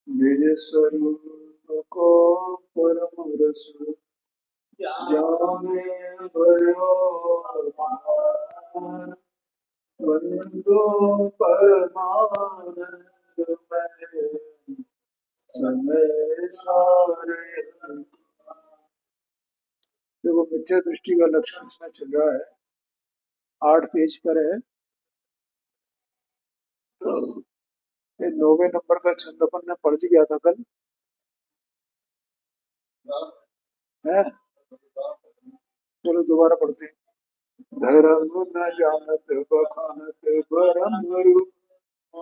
निज स्वरूप को परम रस जाने भरो पार, बंदो परमानंद में समय सारे। देखो मिथ्या दृष्टि का लक्षण इसमें चल रहा है, 8 पेज पर है। ये 9वें नंबर का छंद अपन ने पढ़ लिया था कल है। चलो दोबारा पढ़ते हैं। धर्म न जानत बखानत भरम रूप,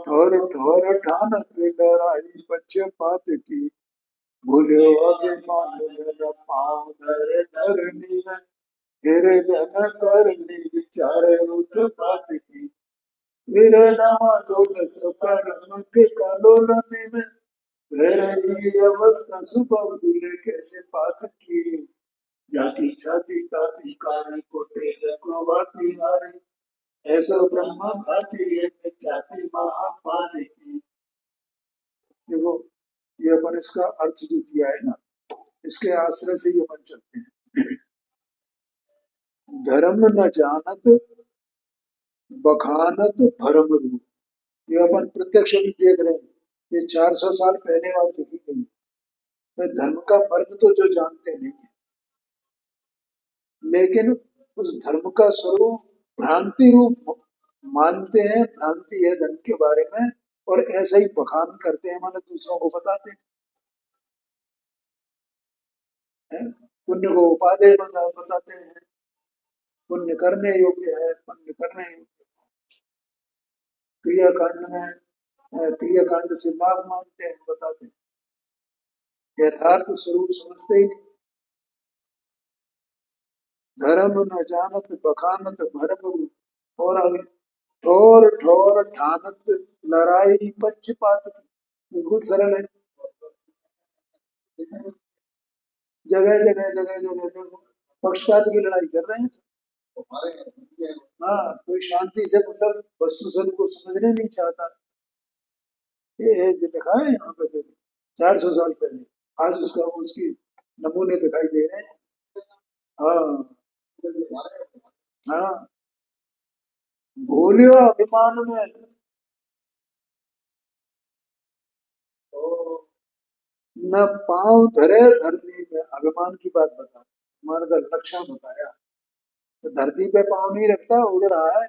ठोर ठोर ठानत डराई पक्षपात की, भूल्यो अभिमान में न पाँव धर धरनी में, हेरे धन करनी विचारे उत्पात की, विरडामा डोल परम के कलोलनी में, भैरवी अवस्था सुबह भूले कैसे पात की, जाति छाती ताती कारी कोटे को बाती नारी, ऐसा ब्रह्म घाती है जाति महापाती की। देखो ये अपन इसका अर्थ जो दिया है ना, इसके आश्रय से ये अपन चलते हैं। धर्म न जानत बखानत भरम रूप, ये अपन प्रत्यक्ष भी देख रहे हैं। ये 400 साल पहले बात लिखी गई है। धर्म का मर्म तो जो जानते नहीं है, लेकिन उस धर्म का स्वरूप भ्रांति रूप मानते हैं। भ्रांति है धर्म के बारे में, और ऐसा ही बखान करते हैं, माने दूसरों को बताते हैं। पुण्य को उपादेय बताते हैं, पुण्य करने योग्य है, पुण्य करने योग्य। क्रियाकांड में क्रियाकांड से लाभ मानते हैं, बताते हैं। यथार्थ स्वरूप समझते ही नहीं। धर्म न जानत बखानत भरम रूप, और आगे ठोर ठोर ठानत लड़ाई पक्षपात, बिल्कुल सरल है। जगह जगह जगह जगह देखो पक्षपात की लड़ाई कर रहे हैं। हाँ, कोई शांति से मतलब वस्तु स्वरूप को समझने नहीं चाहता। ये लिखा है यहाँ पे 400 साल पहले, आज उसकी नमूने दिखाई दे रहे हैं। हाँ हाँ, भूल्यो अभिमान में, न पांव धरे धरनी में, अभिमान की बात बता, अभिमान का लक्षण बताया। तो धरती पे पांव नहीं रखता, उड़ रहा है,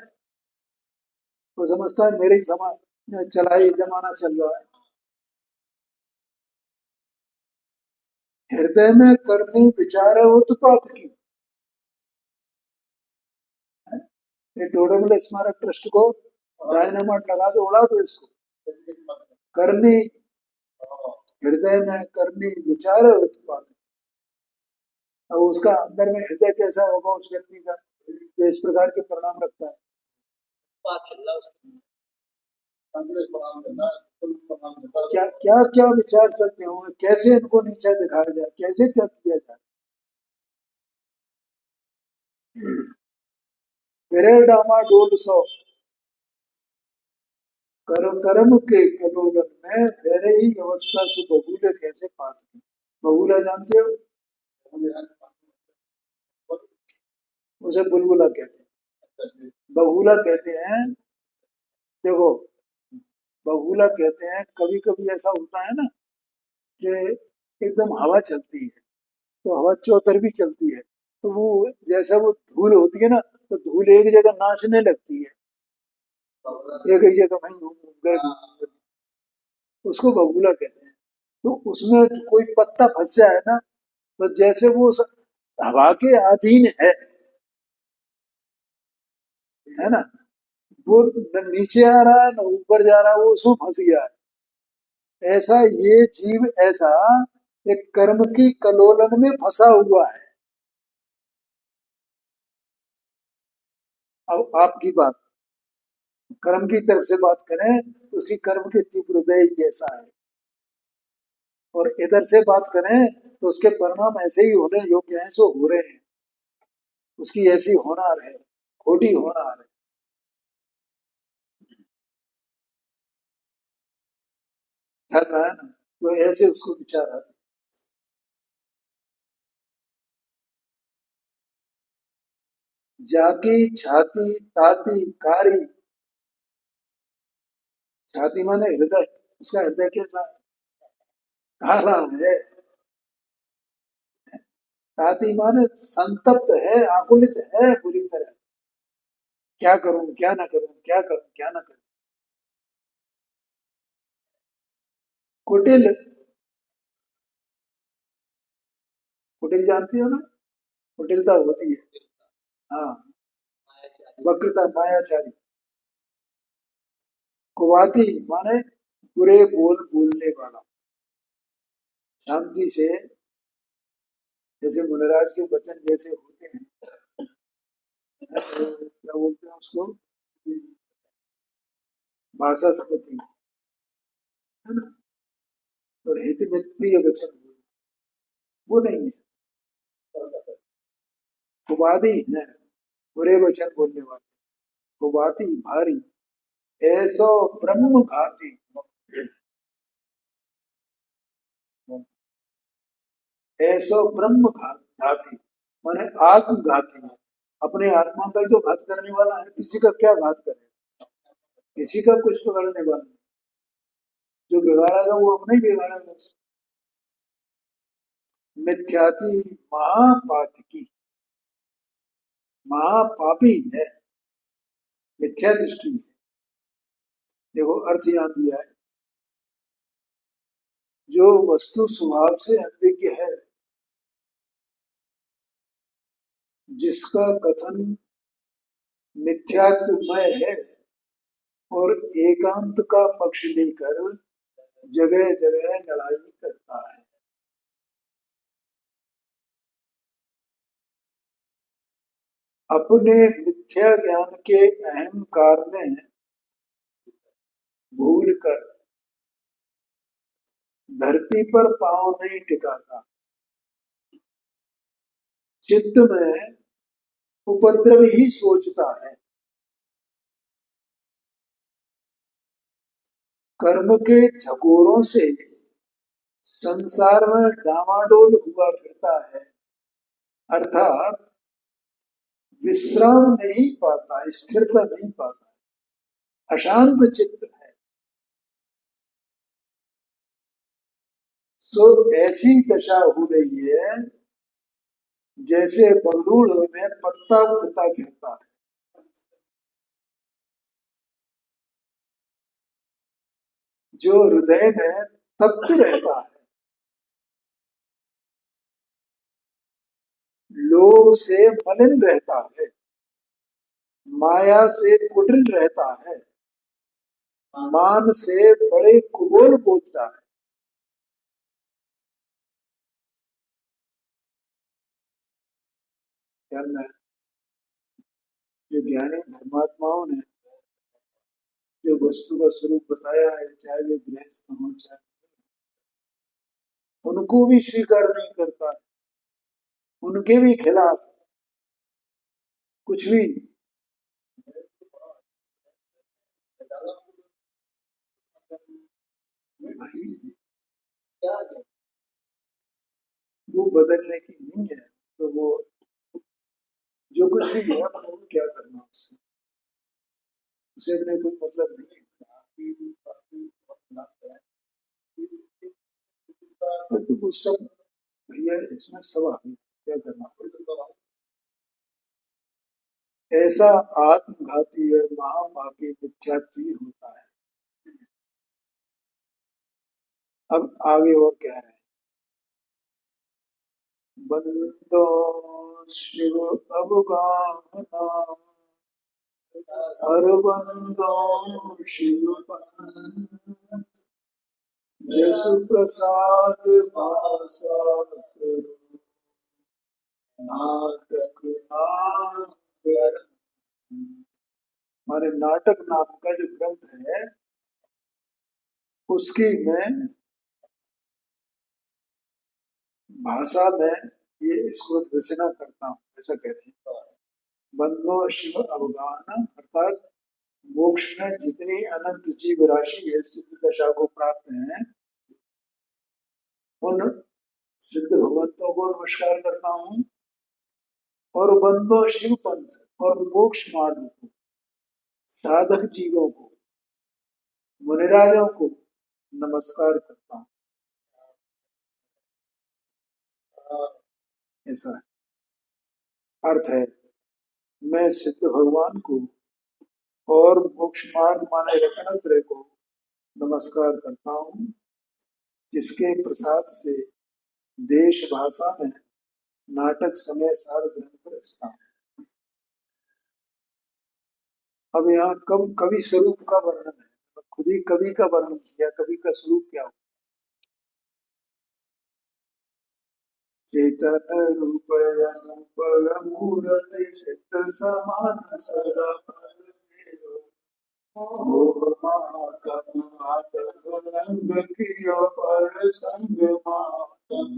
वो समझता है मेरे ही समाज चलाई जमाना चल रहा है। हृदय में करनी विचार है उत्पात की। ये डोडोमल स्मारक ट्रस्ट को डायनामाइट लगा दो, उड़ा दो इसको। करनी, हृदय में करनी विचार है उत्पात। अब उसका अंदर में हृदय कैसा होगा उस व्यक्ति का, जो इस प्रकार के परिणाम रखता है। क्या क्या क्या विचार चलते होंगे, कैसे इनको नीचा दिखाया जाए, कैसे क्या किया जाए। डामा डोल सो, कर्म के कलोलन में वेरे ही अवस्था से बबूले कैसे पात की। बबूला जानते हो, उसे बुलबुला कहते हैं, बबूला कहते हैं। देखो बबूला कहते हैं, कभी कभी ऐसा होता है ना कि एकदम हवा चलती है, तो हवा चौतरफी चलती है, तो वो जैसा वो धूल होती है ना, तो धूल एक जगह नाचने लगती है, एक ही जगह वहीं घूम घूम कर घूम घूम कर। उसको बबूला कहते हैं। तो उसमें कोई पत्ता फंस जाए ना, तो जैसे वो हवा के अधीन है ना, वो न नीचे आ रहा है न ऊपर जा रहा है, वो उसमें फंस गया है। ऐसा ये जीव ऐसा एक कर्म की कलोलन में फंसा हुआ है। अब आपकी बात, कर्म की तरफ से बात करें तो उसकी कर्म की तीव्रता ही ऐसा है, और इधर से बात करें तो उसके परिणाम ऐसे ही होने योग्य हैं, सो हो रहे हैं। उसकी ऐसी होनार है, खोटी होनार है। ख्याल रहा है ना, तो ऐसे उसको विचार आते। जाकी छाती ताती कारी, छाती माने हृदय, उसका हृदय कैसा है? काला है। ताती माने संतप्त है, आकुलित है बुरी तरह। क्या करूं क्या ना करूं, क्या करूं क्या ना करूं। कुटिल, कुटिल जानती हो ना, कुटिलता होती है। हाँ, वक्रता मायाचारी। कुवाती माने बुरे बोल बोलने वाला। शांति से, जैसे मुनिराज के वचन जैसे होते हैं, क्या बोलते हैं उसको, भाषा संगति, है ना। तो हित में प्रिय वचन वो नहीं है। कुवादी है, बुरे वचन बोलने वाले। कुवाती भारी, ऐसो ब्रह्म घाती, ऐसो ब्रह्म घाती माने आत्मघाती है। अपने आत्मा का ही तो घात करने वाला है, किसी का क्या घात करे, किसी का कुछ बिगाड़ने वाला नहीं। जो बिगाड़ेगा वो अपना ही बिगाड़ेगा। मिथ्याति महापातकी, महापापी है, मिथ्या दृष्टि है। देखो अर्थ यहाँ दिया है, जो वस्तु स्वभाव से अनभिज्ञ है, जिसका कथन मिथ्यात्वमय है और एकांत का पक्ष लेकर जगह जगह लड़ाई करता है। अपने मिथ्या ज्ञान के अहंकार में भूल कर धरती पर पांव नहीं टिकाता, चित्त में उपद्रव ही सोचता है। कर्म के झकोरों से संसार में डामाडोल हुआ फिरता है, अर्थात विश्राम नहीं पाता, स्थिरता नहीं पाता, अशांत चित्त है। सो ऐसी दशा हो रही है जैसे बगरूड़ में पत्ता उड़ता फिरता है। जो हृदय में तप्त रहता है, लोभ से मलिन रहता है, माया से कुटिल रहता है, मान से बड़े कुबोल बोलता है। ध्यान में, जो ज्ञानी धर्मात्माओं ने जो वस्तु का स्वरूप बताया है, चाहे वे गृहस्थ हो चाहे, उनको भी स्वीकार नहीं करता है, उनके भी खिलाफ कुछ भी। भाई क्या है, वो बदलने की नहीं है, तो वो जो कुछ भी है वो क्या करना उससे, उसे अपने कोई मतलब नहीं है। तो वो सब भैया इसमें सब आ गया, क्या करना। ऐसा आत्मघाती और महापापी मिथ्यात्व होता है। अब आगे और कह रहे हैं, बंदो शिव अवगाहना, हर बंदो शिव पंथ, जसु प्रसाद भाषा करो, नाटक नाम ग्रंथ। हमारे नाटक नाम का जो ग्रंथ है, उसकी मैं भाषा में ये इसको रचना करता हूँ, ऐसा कह रहे हैं। बंदो शिव अवगाहन, अर्थात मोक्ष में जितनी अनंत जीव राशि है, सिद्ध दशा को प्राप्त है, उन सिद्ध भगवंतों को नमस्कार करता हूँ और बंदो शिव पंथ और मोक्ष मार्ग को, साधक जीवों को, मुनिराजों को नमस्कार करता हूँ। ऐसा है, अर्थ है मैं सिद्ध भगवान को और मोक्ष मार्ग माने रत्नत्रय को नमस्कार करता हूँ, जिसके प्रसाद से देश भाषा में नाटक समय सार ग्रंथ रचता हूँ। अब यहाँ कवि स्वरूप का वर्णन है, खुद ही कवि का वर्णन किया, कवि का स्वरूप क्या हो। चेतन रूप अनुभव मूर्ति सिद्ध समान सदा मोह मातम आतम रंग कियो पर संग मातम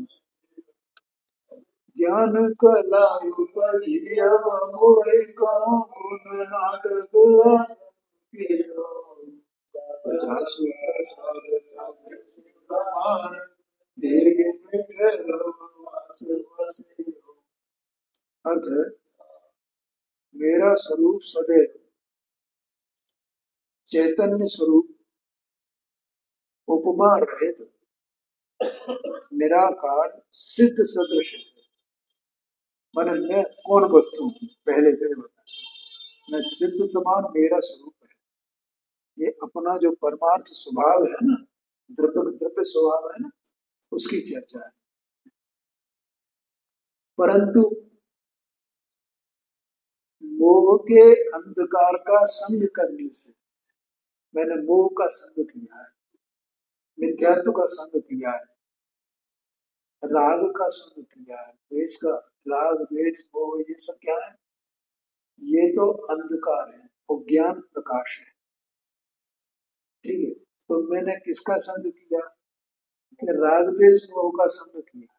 ज्ञान कला उपजियव मोह कहो गुण नाटक पचासु प्रसाद साधे सिंगार देह में ठहरो वास वसे। अर्थ है मेरा स्वरूप सदैव चैतन्य स्वरूप उपमा रहित निराकार सिद्ध सदृश है। मन में कौन वस्तु हूँ, पहले तो ये बता। मैं सिद्ध समान मेरा स्वरूप है, ये अपना जो परमार्थ स्वभाव है ना, द्रव्य स्वभाव है ना, उसकी चर्चा है। परंतु मोह के अंधकार का संग करने से मैंने मोह का संग किया है, मिथ्यात्व का संग किया है, राग का संग किया है, द्वेष का, राग द्वेष मोह ये सब क्या है, ये तो अंधकार है और ज्ञान प्रकाश है। ठीक है, तो मैंने किसका संग किया कि राग द्वेष मोह का संग किया,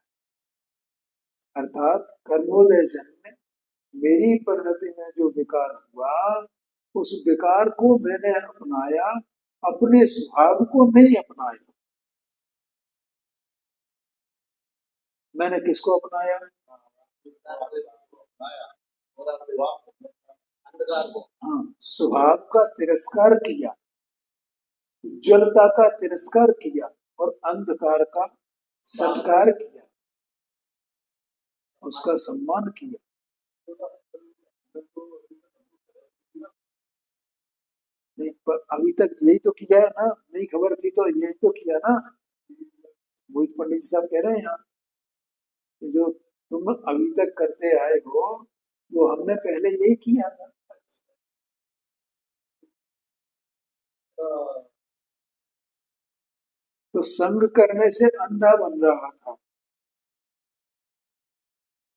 अर्थात कर्मोदय जन्म में मेरी परिणति में जो विकार हुआ उस विकार को मैंने अपनाया, अपने स्वभाव को नहीं अपनाया। मैंने किसको अपनाया, हाँ, स्वभाव का तिरस्कार किया, उज्ज्वलता का तिरस्कार किया और अंधकार का सत्कार किया, उसका सम्मान किया। नहीं, पर अभी तक यही तो किया है ना, नहीं खबर थी तो यही तो किया ना। मोहित पंडित जी साहब कह रहे हैं यहाँ कि जो तुम अभी तक करते आए हो वो हमने पहले यही किया था। तो संग करने से अंधा बन रहा था,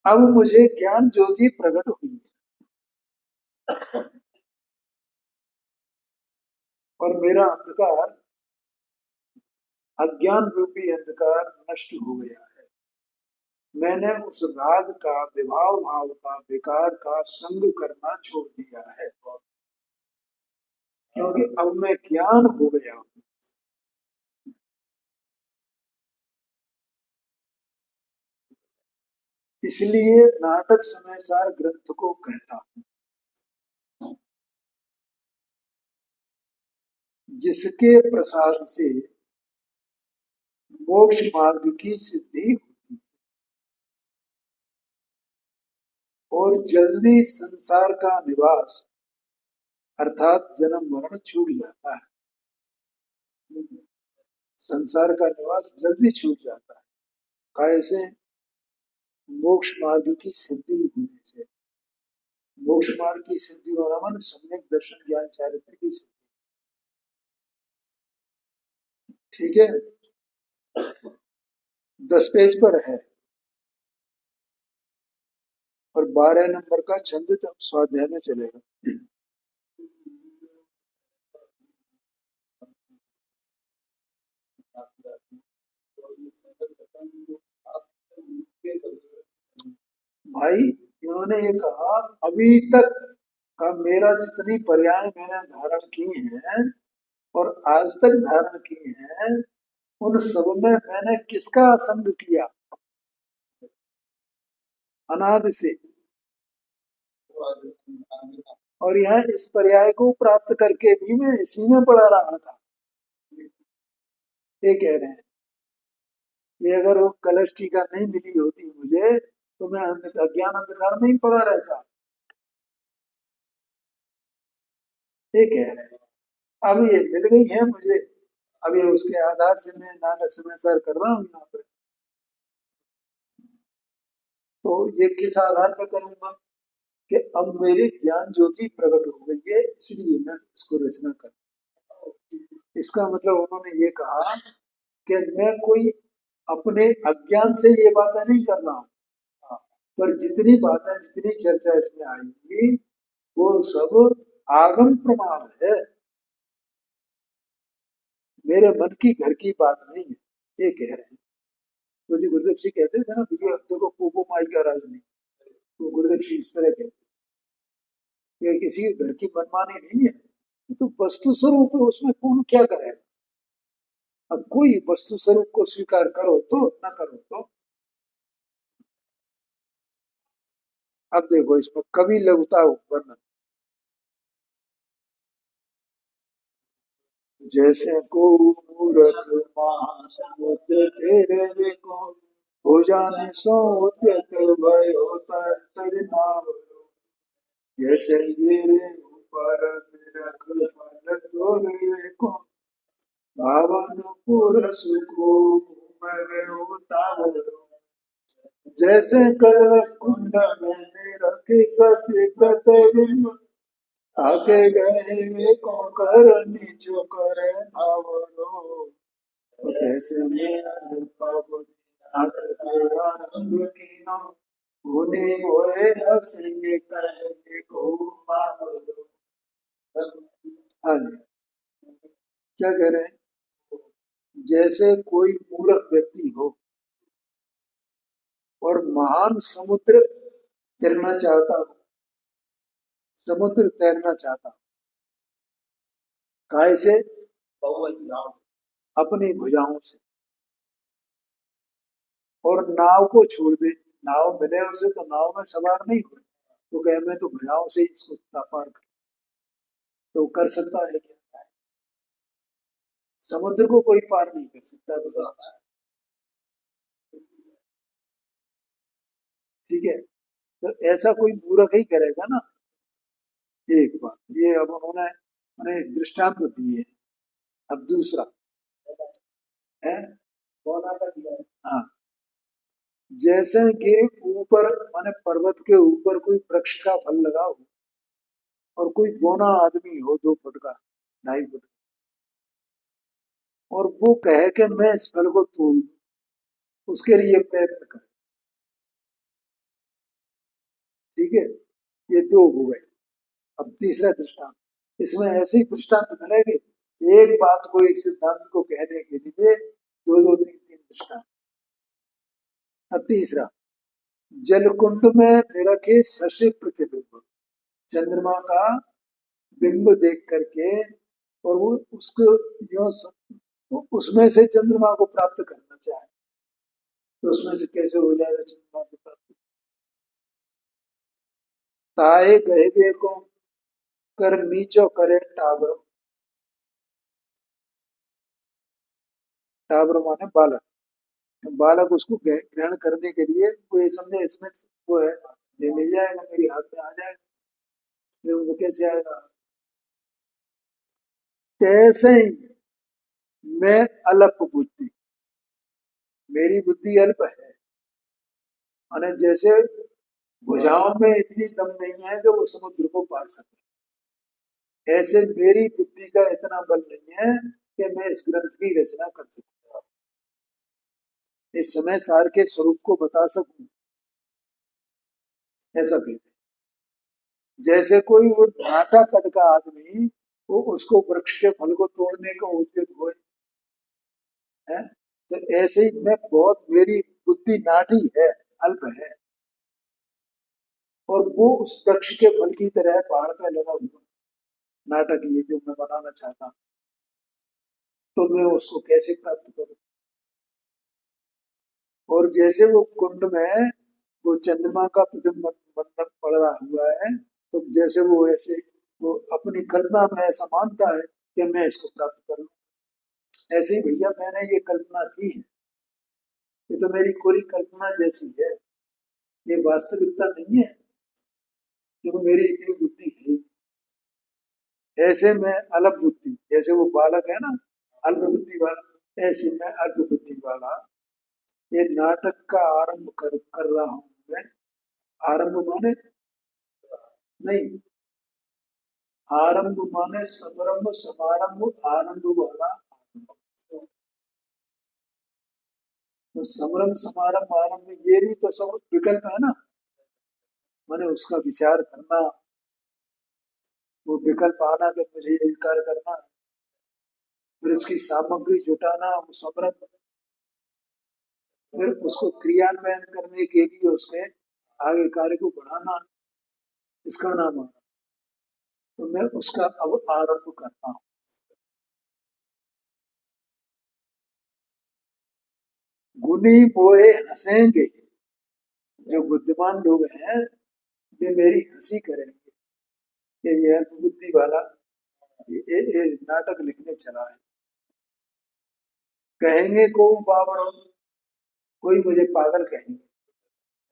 अब मुझे ज्ञान ज्योति प्रकट हुई और मेरा अंधकार, अज्ञान रूपी अंधकार नष्ट हो गया है। मैंने उस राग का, विभाव भाव का, विकार का संग करना छोड़ दिया है, क्योंकि अब मैं ज्ञान हो गया हूं। इसलिए नाटक समय सार ग्रंथ को कहता हूं, जिसके प्रसाद से मोक्ष मार्ग की सिद्धि होती है और जल्दी संसार का निवास अर्थात जन्म मरण छूट जाता है। संसार का निवास जल्दी छूट जाता है, कैसे, मोक्ष मार्ग की सिद्धि होने से। मोक्ष मार्ग की सिद्धि होना मन सम्यक दर्शन ज्ञान चारित्र की सिद्धि। ठीक है, 10 पेज पर है और 12 नंबर का छंद तब स्वाध्याय में चलेगा। भाई इन्होंने ये कहा अभी तक का मेरा जितनी पर्याय मैंने धारण की हैं और आज तक धारण की हैं उन सब में मैंने किसका संग किया अनादि से, और यह इस पर्याय को प्राप्त करके भी मैं इसी में पड़ा रहा था। ये कह रहे हैं ये अगर वो कलश टीका नहीं मिली होती मुझे तो मैं अज्ञान अंधकार में ही पड़ा रहता। ये कह रहे हैं अब ये मिल गई है मुझे, अब ये उसके आधार से मैं नाटक समय सर कर रहा हूँ यहाँ पे। तो ये किस आधार पर करूंगा कि अब मेरी ज्ञान ज्योति प्रकट हो गई है इसलिए मैं इसको रचना कर। इसका मतलब उन्होंने ये कहा कि मैं कोई अपने अज्ञान से ये बातें नहीं कर रहा हूँ, पर जितनी बातें जितनी चर्चा इसमें आएगी वो सब आगम प्रमाण है, मेरे मन की घर की बात नहीं है। ये कह रहे हैं तो जी गुरुदेव सिंह कहते थे ना भैया देखो पोपो माई का राज नहीं, तो गुरुदेव सिंह इस तरह कहते ये किसी के घर की मनमानी नहीं है, तो वस्तु स्वरूप है उसमें कौन क्या करे। अब कोई वस्तु स्वरूप को स्वीकार करो तो न करो तो। अब देखो इसमें कवि लघुता वर्णन, जैसे को मूर्ख महासमुद्र तेरे देखो हो जाने सो उद्यत भय होता है तज नाव, जैसे गिरे ऊपर रख फल तोरे को भावन पुरस को मगे उतावरो, जैसे कल कुंड में रखे सफी प्रतिबिंब आके गए वे कौन कर नीचो करे भावरो, तो कैसे में अल्पाव नाटक आरंभ की ना होने मोए हंसेंगे कहेंगे को भावरो। हाँ जी क्या कह रहे हैं, जैसे कोई मूर्ख व्यक्ति हो और महान समुद्र तैरना चाहता हो, समुद्र तैरना चाहता हो काय से, अपनी भुजाओं से, और नाव को छोड़ दे, नाव मिले उसे तो नाव में सवार नहीं हो तो कहे मैं तो भुजाओं से इसको पार कर, तो कर सकता है क्या, समुद्र को कोई पार नहीं कर सकता भुजाओं से। ठीक है तो ऐसा कोई मूर्ख ही करेगा ना। एक बात ये अब उन्होंने मैंने दृष्टांत दिए। अब दूसरा है हाँ, जैसे कि ऊपर माने पर्वत के ऊपर कोई वृक्ष का फल लगा हो और कोई बौना आदमी हो 2 फुट का 2.5 फुट का, और वो कहे कि मैं इस फल को तोड़ लूं, उसके लिए प्रयत्न करे। ठीक है ये 2 हो गए। अब तीसरा दृष्टांत, इसमें ऐसे ही दृष्टांत मिलेंगे, एक बात को एक सिद्धांत को कहने के लिए 2 2 3 3 दृष्टांत। अब तीसरा, जलकुंड में निरखे शशि प्रतिबिंब, चंद्रमा का बिंब देख करके और वो उसको यो उसमें से चंद्रमा को प्राप्त करना चाहे तो उसमें से कैसे हो जाएगा चंद्रमा की प्राप्ति। ताए गहबे को कर नीचो करे टावर, टावर माने बालक, तो बालक उसको ग्रहण करने के लिए वो ये समझे इसमें वो है ये मिल जाएगा मेरी हाथ में आ जाएगा, लेकिन वो कैसे आएगा। तैसे ही मैं अल्प बुद्धि, मेरी बुद्धि अल्प है, माने जैसे भुजाओं में इतनी दम नहीं है कि वो समुद्र को पार सके, ऐसे मेरी बुद्धि का इतना बल नहीं है कि मैं इस ग्रंथ की रचना कर सकूं, इस समय सार के स्वरूप को बता सकूं, ऐसा कहते। जैसे कोई वो नाटा कद का आदमी वो उसको वृक्ष के फल को तोड़ने का उद्यत हो है, तो ऐसे ही मैं बहुत मेरी बुद्धि नाटी है, अल्प है, और वो उस वृक्ष के फल की तरह पहाड़ पे लगा हुआ नाटक ये जो मैं बनाना चाहता हूँ, तो मैं उसको कैसे प्राप्त करूं। और जैसे वो कुंड में वो चंद्रमा का प्रतिबिंब पड़ रहा हुआ है, तो जैसे वो ऐसे वो अपनी कल्पना में ऐसा मानता है कि मैं इसको प्राप्त कर लूं। ऐसे ही भैया मैंने ये कल्पना की है, ये तो मेरी कोरी कल्पना जैसी है, ये वास्तविकता नहीं है, क्योंकि मेरी इतनी बुद्धि है। ऐसे में अल्प बुद्धि, जैसे वो बालक है ना अल्प बुद्धि वाला, ऐसे में अल्प बुद्धि वाला ये नाटक का आरंभ कर रहा हूं मैं। आरंभ माने नहीं, आरंभ माने समारंभ, समारंभ आरंभ वाला। तो समारंभ समारंभ आरंभ ये भी तो सब विकल्प है ना, माने उसका विचार करना, वो विकल्प आना कि मुझे ये कार्य करना, फिर उसकी सामग्री जुटाना, वो समारंभ, फिर उसको क्रियान्वयन करने के लिए उसके आगे कार्य को बढ़ाना, इसका नाम है। तो मैं उसका अब आरंभ करता हूँ। गुनी मोए हंसेंगे, जो बुद्धिमान लोग हैं वे मेरी हंसी करेंगे कि यह बुद्धि वाला ये नाटक लिखने चला है। कहेंगे को बाबरा, कोई मुझे पागल कहेंगे,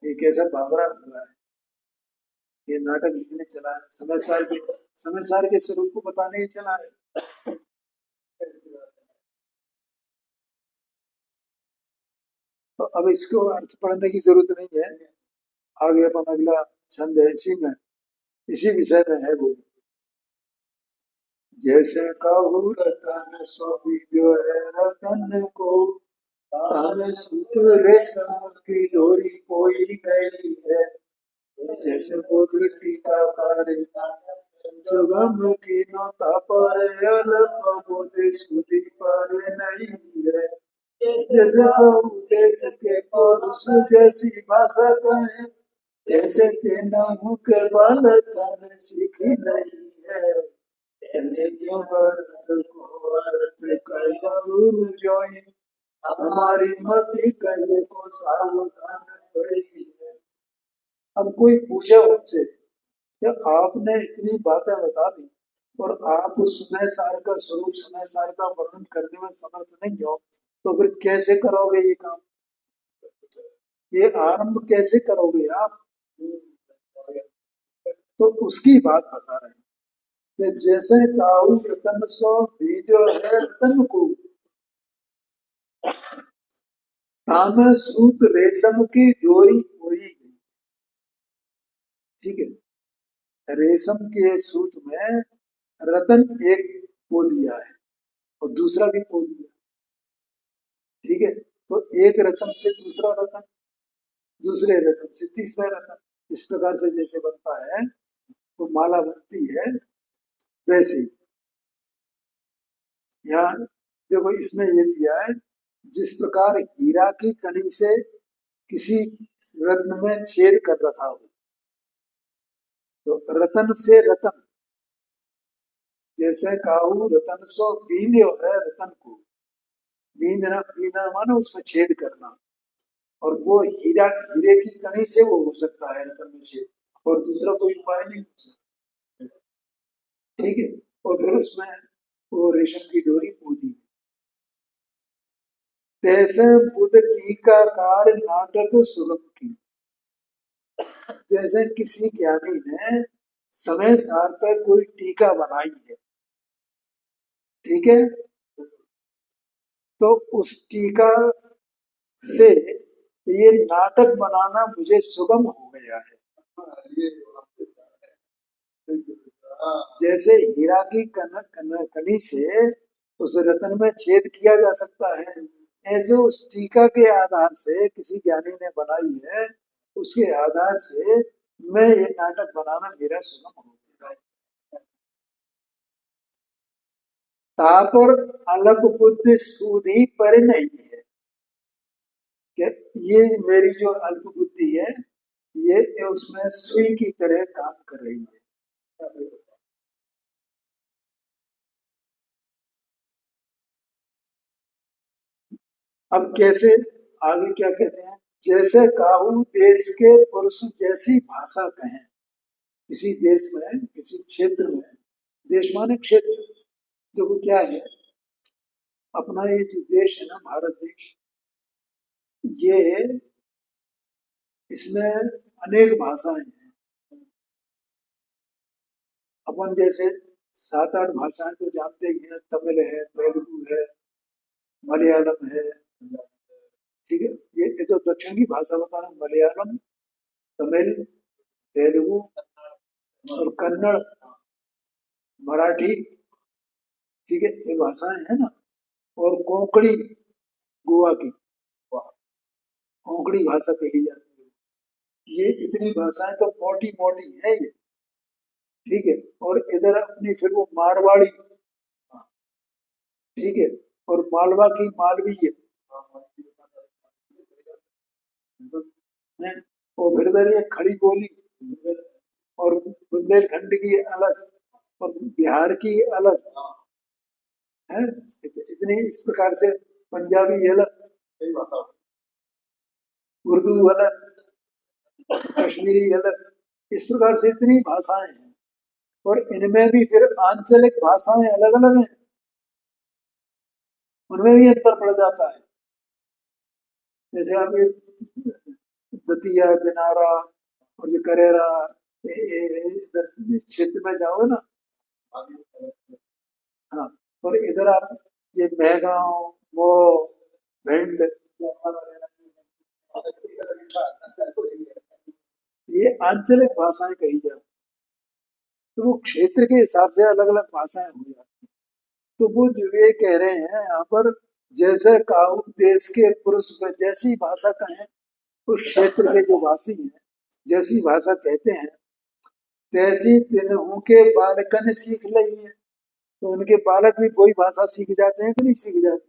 ये कैसा बाबरा हुआ है, ये नाटक लिखने चला है, समय सार के स्वरूप को बताने ही चला है। तो अब इसको अर्थ पढ़ने की जरूरत नहीं है, आगे अपन अगला छंद है इसी में, इसी विषय में है वो। जैसे कहूँ रतन सो जो है रतन को, तामे सूत रेशम की डोरी कोई गई है। जैसे बोध टीकाकार सुगम की नौता पर अल्प बोध सुधि पर नहीं है। जैसे कहूँ देश के पुरुष जैसी भाषा कहें, जैसे तेनहु के बालक सीखी नहीं है। ऐसे क्यों अर्थ को अर्थ कयो गुरु जोई, हमारी मति कहे को सावधान भई है। अब कोई पूछे उनसे कि आपने इतनी बातें बता दी और आप उस समय सार का स्वरूप, समय सार का वर्णन करने में समर्थ नहीं हो, तो फिर कैसे करोगे ये काम, ये आरंभ कैसे करोगे आप। तो उसकी बात बता रहे हैं कि जैसे काऊ रतन सो बीजो है रतन को, ताम सूत रेशम की डोरी कोई गई। ठीक है, रेशम के सूत में रतन एक पो दिया है और दूसरा भी पो दिया। ठीक है, तो एक रतन से दूसरा रतन, दूसरे रतन से तीसरा रतन, इस प्रकार से जैसे बनता है वो माला बनती है, वैसे ही यहाँ देखो इसमें ये दिया है, जिस प्रकार हीरा की कणी से किसी रत्न में छेद कर रखा हो, तो रतन से रतन, जैसे काहू रतन सो बीन्यो है रतन को, बींदना, बींदना मानो उसमें छेद करना, और वो हीरा, हीरे की कणी से वो हो सकता है रतन में छेद, और दूसरा कोई उपाय नहीं हो सकता। ठीक है, और फिर उसमें वो रेशम की डोरी पोती। तैसे बुध टीकाकार नाटक सुगम की, जैसे किसी ज्ञानी ने समय सार पर कोई टीका बनाई है, ठीक है, तो उस टीका से ये नाटक बनाना मुझे सुगम हो गया है। जैसे हीरा की कनी से उस रतन में छेद किया जा सकता है, ऐसे उस टीका के आधार से किसी ज्ञानी ने बनाई है, उसके आधार से मैं ये नाटक बनाना मेरा सुगम हो गया। तापर अलप बुद्धि सूधी पर नहीं है, कि ये मेरी जो अल्प बुद्धि है ये उसमें सुई की तरह काम कर रही है। अब कैसे आगे क्या कहते हैं, जैसे काहू देश के पुरुष जैसी भाषा कहें। किसी देश में, किसी क्षेत्र में, देश माने क्षेत्र, देखो क्या है, अपना ये जो देश है ना, भारत देश, ये, इसमें अनेक भाषाएं हैं। अपन जैसे 7-8 भाषाएं तो जानते ही हैं, तमिल है, तेलुगु है, मलयालम है, ठीक है। ये तो दक्षिण की भाषा बता रहा हूँ, मलयालम, तमिल, तेलुगु और कन्नड़, मराठी, ठीक है, ये भाषाएं हैं ना। और कोंकणी, गोवा की कोंकणी भाषा कही जाती है। ये इतनी भाषाएं तो मोटी मोटी है ये, ठीक है। और इधर अपनी फिर वो मारवाड़ी, ठीक है, और मालवा की मालवी है, और फिर इधर ये खड़ी बोली, और बुंदेलखंड की अलग, और बिहार की अलग है। इतनी इस प्रकार से पंजाबी अलग, उर्दू अलग, कश्मीरी अलग, इस प्रकार से इतनी भाषाएं हैं। और इनमें भी फिर आंचलिक भाषाएं अलग अलग हैं, उनमें भी अंतर पड़ जाता है। जैसे आप ये दतिया, दिनारा और जो करेरा, इधर क्षेत्र में जाओगे ना, हाँ, और इधर आप ये मेहगांव, वो भिंड, ये आंचलिक भाषाएं कही जाती, तो वो क्षेत्र के हिसाब से अलग अलग भाषाएं हो जाती। तो वो जो ये कह रहे हैं यहाँ पर, जैसे काहू देश के पुरुष जैसी भाषा कहें, उस क्षेत्र के जो वासी हैं जैसी भाषा कहते हैं, तैसी तिन्हू के बालकन सीख लई है। तो उनके बालक भी वही भाषा सीख जाते हैं कि नहीं सीख जाते?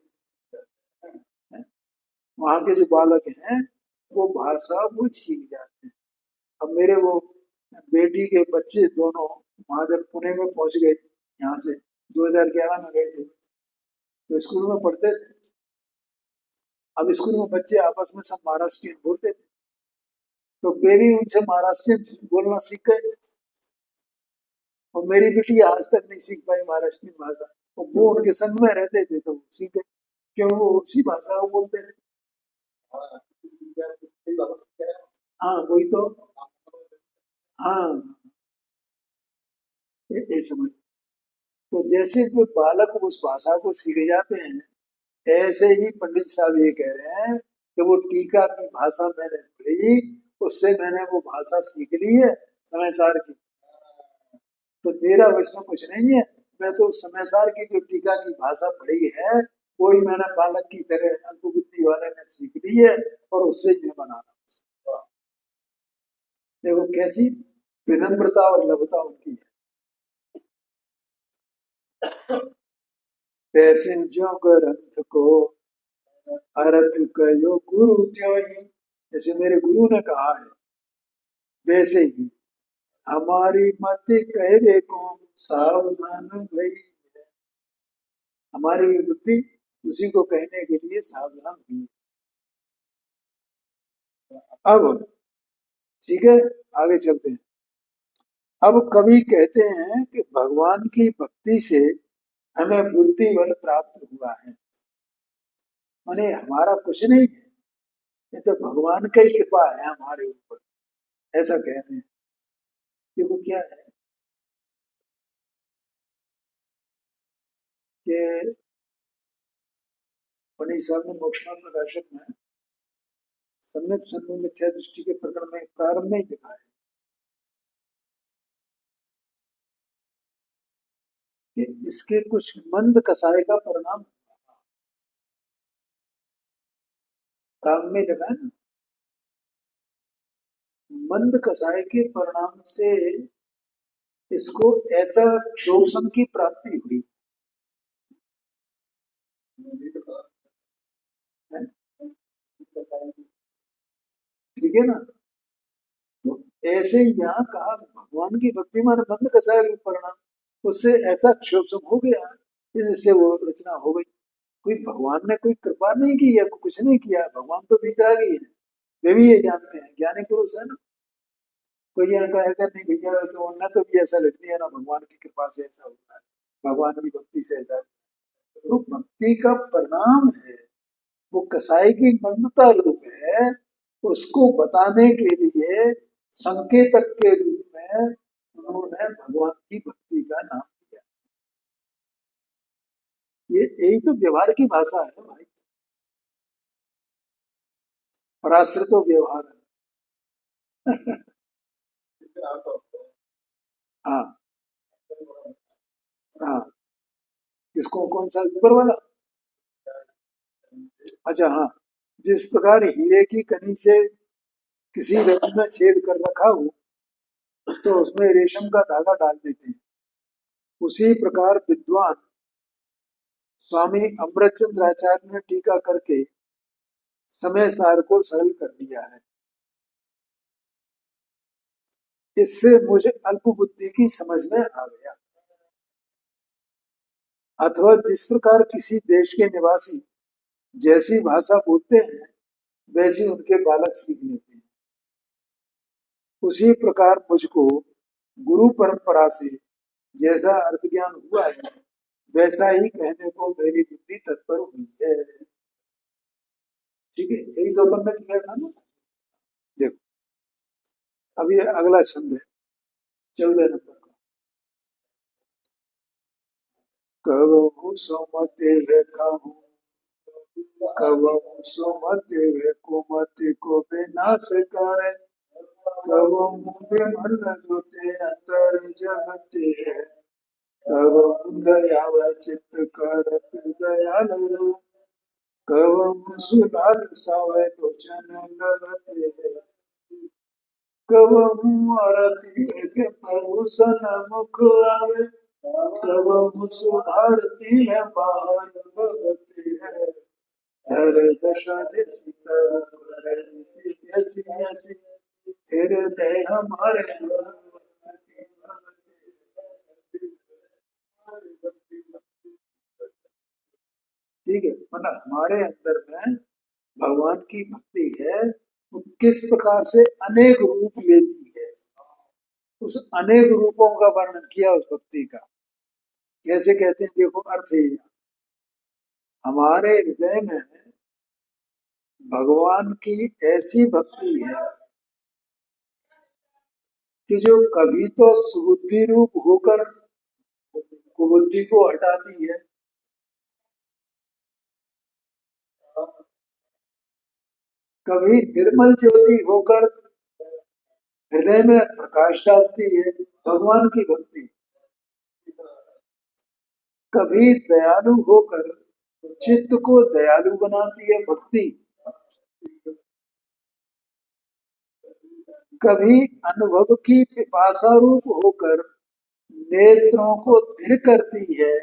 वहां के जो बालक हैं वो भाषा वो सीख जाते हैं। अब मेरे वो बेटी के बच्चे दोनों वहां जब पुणे में पहुंच गए, यहाँ से 2011 में गए थे, तो स्कूल में पढ़ते थे। अब स्कूल में बच्चे आपस में सब महाराष्ट्रियन बोलते थे, तो वे भी उनसे महाराष्ट्रियन बोलना सीख गए, और मेरी बेटी आज तक नहीं सीख पाई महाराष्ट्रियन भाषा। और वो उनके संग में रहते थे तो सीख गए, क्यों, वो उसी भाषा को बोलते थे। हाँ वही तो, हाँ, ये समझ। तो जैसे जो बालक उस भाषा को सीख जाते हैं, ऐसे ही पंडित साहब ये कह रहे हैं कि वो टीका की भाषा मैंने पढ़ी, उससे मैंने वो भाषा सीख ली है समय सार की। तो मेरा इसमें कुछ नहीं है, मैं तो समय सार की जो टीका की भाषा पढ़ी है, वही मैंने बालक की तरह अल्पबुद्धि वाले ने सीख ली है, और उससे ही मैं बना रहा हूँ। देखो कैसी विनम्रता और लघुता उनकी है। तैसे जो ग्रंथ को अर्थ कयो गुरु त्यों ही, जैसे मेरे गुरु ने कहा है वैसे ही हमारी मत कहवे को सावधान भई, हमारी भी बुद्धि उसी को कहने के लिए सावधान हुई। अब ठीक है, आगे चलते हैं। अब कवि कहते हैं कि भगवान की भक्ति से हमें बुद्धि बल प्राप्त हुआ है, माने हमारा कुछ नहीं है, ये तो भगवान का ही कृपा है हमारे ऊपर, ऐसा कह रहे हैं। देखो क्या है कि पंडित साहब ने मोक्षमा प्रकाशक में सम्यक सम्य मिथ्या दृष्टि के प्रकरण में प्रारंभ में ही लिखा है कि इसके कुछ मंद कसाय का परिणाम, प्रारंभ में लिखा है ना, मंद कसाय के परिणाम से इसको ऐसा क्षोभसम की प्राप्ति हुई है, ठीक है ना। तो ऐसे ही यहाँ कहा भगवान की भक्ति माने मंद कसाय रूप परिणाम, उससे ऐसा क्षोभसम हो गया जिससे वो रचना हो गई। कोई भगवान ने कोई कृपा नहीं की है, कुछ नहीं किया, भगवान तो वितरागी है, वे भी ये जानते हैं, ज्ञानी पुरुष है ना। कोई ये कहेगा नहीं भैया तो उन्हें तो भी ऐसा लगती है ना, भगवान की कृपा से ऐसा होता है, भगवान की भक्ति से ऐसा। तो भक्ति का परिणाम है, वो कसाई की मंदता रूप है, उसको बताने के लिए संकेतक के रूप में उन्होंने भगवान की भक्ति का नाम दिया। ये यही तो व्यवहार की भाषा है भाई, पराश्रित तो व्यवहार है। हाँ हाँ, इसको कौन सा ऊपर वाला? अच्छा हाँ, जिस प्रकार हीरे की कनी से किसी रत्न में छेद कर रखा हो तो उसमें रेशम का धागा डाल देते हैं, उसी प्रकार विद्वान स्वामी अमृतचंद्र आचार्य ने टीका करके समय सार को सरल कर दिया है। इससे मुझे अल्प बुद्धि की समझ में आ गया। अथवा जिस प्रकार किसी देश के निवासी जैसी भाषा बोलते हैं वैसी उनके बालक सीख लेते हैं, उसी प्रकार मुझको गुरु परंपरा से जैसा अर्थ ज्ञान हुआ है वैसा ही कहने को मेरी बुद्धि तत्पर हुई है। ठीक है, यही तो अपन ने किया था ना। देखो अब ये अगला छंद है 14 नंबर का। कबहु सुमति वे कहूं, कबहु सुमति वे कुमति को विनाश करे, कबहु विमल ज्योति अंतर जगते है, कबहु दया चित्त करत दयाल रूप, कबहु सुलाल सावे लोचन लगते है, कबहु आरती के प्रभु सन मुख आवे, कबहु सुभारती है बाहर बहती है, धर दशा जैसी तब करे जैसी ऐसी, हृदय हमारे भगवत की भक्ति। ठीक है, मतलब हमारे अंदर में भगवान की भक्ति है, वो किस प्रकार से अनेक रूप लेती है, उस अनेक रूपों का वर्णन किया उस भक्ति का। कैसे कहते हैं देखो, अर्थ है हमारे हृदय में भगवान की ऐसी भक्ति है कि जो कभी तो सुबुद्धि रूप होकर कुबुद्धि को हटाती है, कभी निर्मल ज्योति होकर हृदय में प्रकाश डालती है भगवान की भक्ति, कभी दयालु होकर चित्त को दयालु बनाती है भक्ति, कभी अनुभव की पिपासा रूप होकर नेत्रों को स्थिर करती है,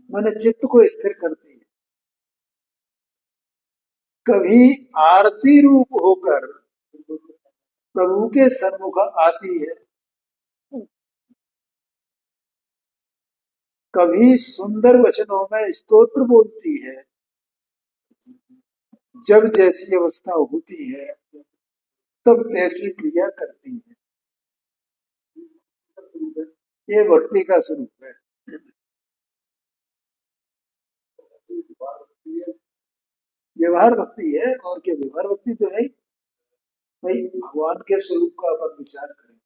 मन चित्त को स्थिर करती है, कभी आरती रूप होकर प्रभु के सन्मुख आती है, कभी सुंदर वचनों में स्तोत्र बोलती है, जब जैसी अवस्था होती है तब ऐसी क्रिया करती है। ये भक्ति का स्वरूप है। व्यवहार भक्ति है, और क्या व्यवहार भक्ति तो है भाई। भगवान के स्वरूप का अपन विचार करें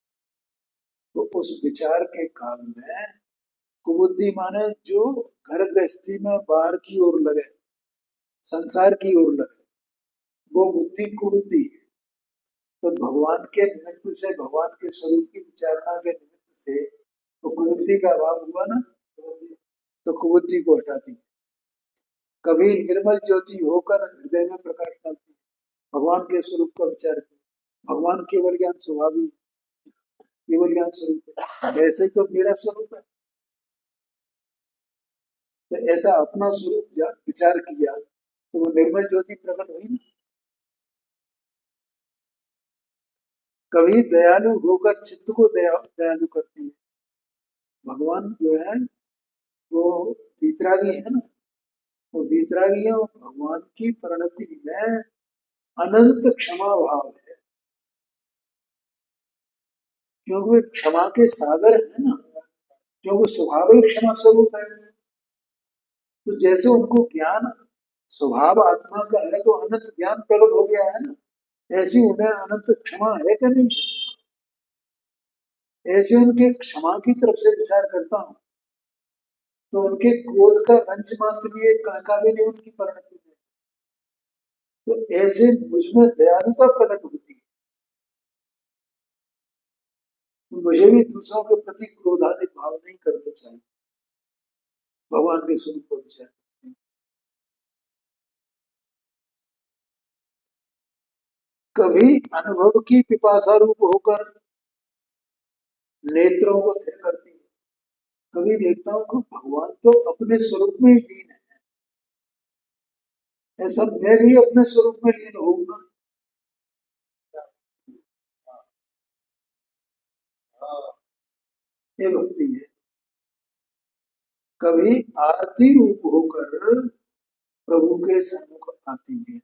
तो उस विचार के काल में कुबुद्धि माने जो घर गृहस्थी में बाहर की ओर लगे, संसार की ओर लगे, वो बुद्धि कुबुद्धि है। तो भगवान के निमित्त से, भगवान के स्वरूप की विचारणा के निमित्त से तो कुबुद्धि का अभाव हुआ ना, तो कुबुद्धि को हटाती है। कभी निर्मल ज्योति होकर हृदय में प्रकाश डालती है, भगवान के स्वरूप का विचार किया। भगवान केवल ज्ञान स्वभावी, केवल ज्ञान स्वरूप है, ऐसे तो मेरा स्वरूप है, तो ऐसा अपना स्वरूप विचार किया तो वो निर्मल ज्योति प्रकट हुई ना। कभी दयालु होकर चित्त को दयालु करती है। भगवान जो है वो वीतरागी है ना, वो वीतरागियों भगवान की परिणति में अनंत क्षमा भाव है, क्योंकि वे क्षमा के सागर है ना, क्योंकि स्वभाव ही क्षमा स्वरूप है। तो जैसे उनको ज्ञान स्वभाव आत्मा का है तो अनंत ज्ञान प्रकट हो गया है ना, ऐसी उन्हें अनंत क्षमा है कि नहीं? ऐसे उनके क्षमा की तरफ से विचार करता हूं तो उनके क्रोध का रंच मात्र भी एक कणका भी नहीं उनकी परिणति में। तो ऐसे मुझमें दयालुता प्रकट होती है, तो मुझे भी दूसरों के प्रति क्रोधाधिक भाव नहीं करने चाहिए, भगवान के स्वरूप को विचार। कभी अनुभव की पिपासा रूप होकर नेत्रों को थिर करती है। कभी देखता हूँ कि भगवान तो अपने स्वरूप में ही लीन है, ऐसा मैं भी अपने स्वरूप में लीन होऊंगा। ये भक्ति है। कभी आरती रूप होकर प्रभु के सम्मुख आती है।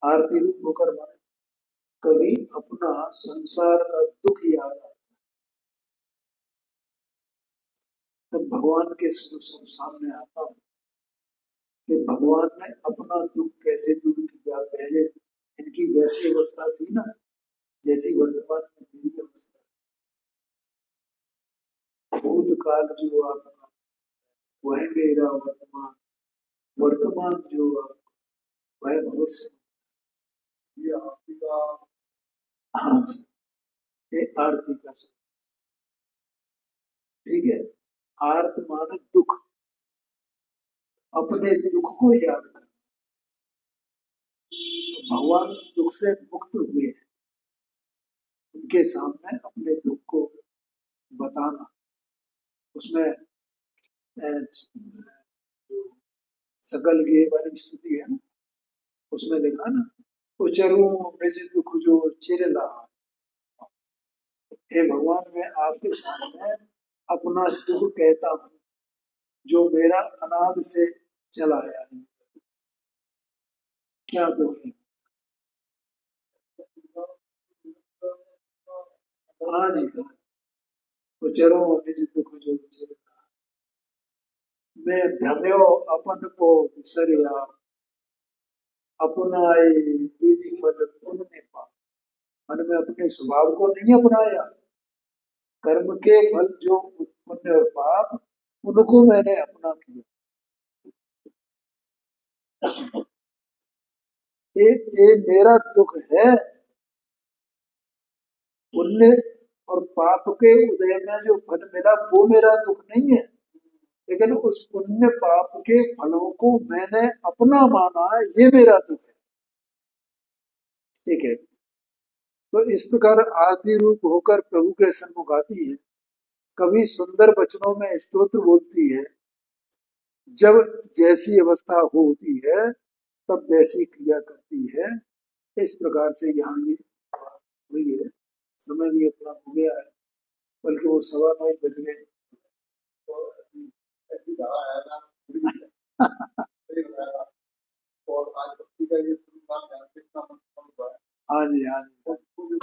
आरती रूप होकर माने कभी अपना संसार का दुख याद आता है, तब भगवान के स्वरूप सामने आता हूँ कि भगवान ने अपना दुख कैसे दूर किया। पहले इनकी वैसी अवस्था थी ना जैसी वर्तमान में मेरी अवस्था, भूतकाल जो आपका वह मेरा वर्तमान, वर्तमान जो आपका वह भविष्य। ये आपका, हाँ जी, ये आरती का शब्द, ठीक है। आर्त माने दुख, अपने दुख को याद कर। भगवान उस दुख से मुक्त हुए हैं, उनके सामने अपने दुख को बताना। उसमें जो सकल ये वाली स्तुति है ना, उसमें लिखा ना, उचरू निज दुख जो चिरला। हे भगवान, मैं आपके सामने अपना दुख कहता हूँ जो मेरा अनाद से चला आया है। क्या दुख है? हाँ जी, उचरो निज दुख जो चिरला, मैं भ्रम्यो अपन को विसरिया, अपनाए विधि फल पुण्य पा। मन में अपने स्वभाव को नहीं अपनाया, कर्म के फल जो पुण्य और पाप उनको मैंने अपना किया। ये मेरा दुख है। पुण्य और पाप के उदय में जो फल मिला वो मेरा दुख नहीं है, लेकिन उस पुण्य पाप के फलों को मैंने अपना माना, ये मेरा दुख है। ठीक है। तो इस प्रकार आरती रूप होकर प्रभु के सन्मुख आती है, कभी सुंदर वचनों में स्तोत्र बोलती है। जब जैसी अवस्था होती है तब वैसी क्रिया करती है। इस प्रकार से यहाँ ये हुई है। समय भी अपना हो गया है, बल्कि वो 9:15 बज गए। और आज भक्ति का ये हाँ जी, हाँ जी।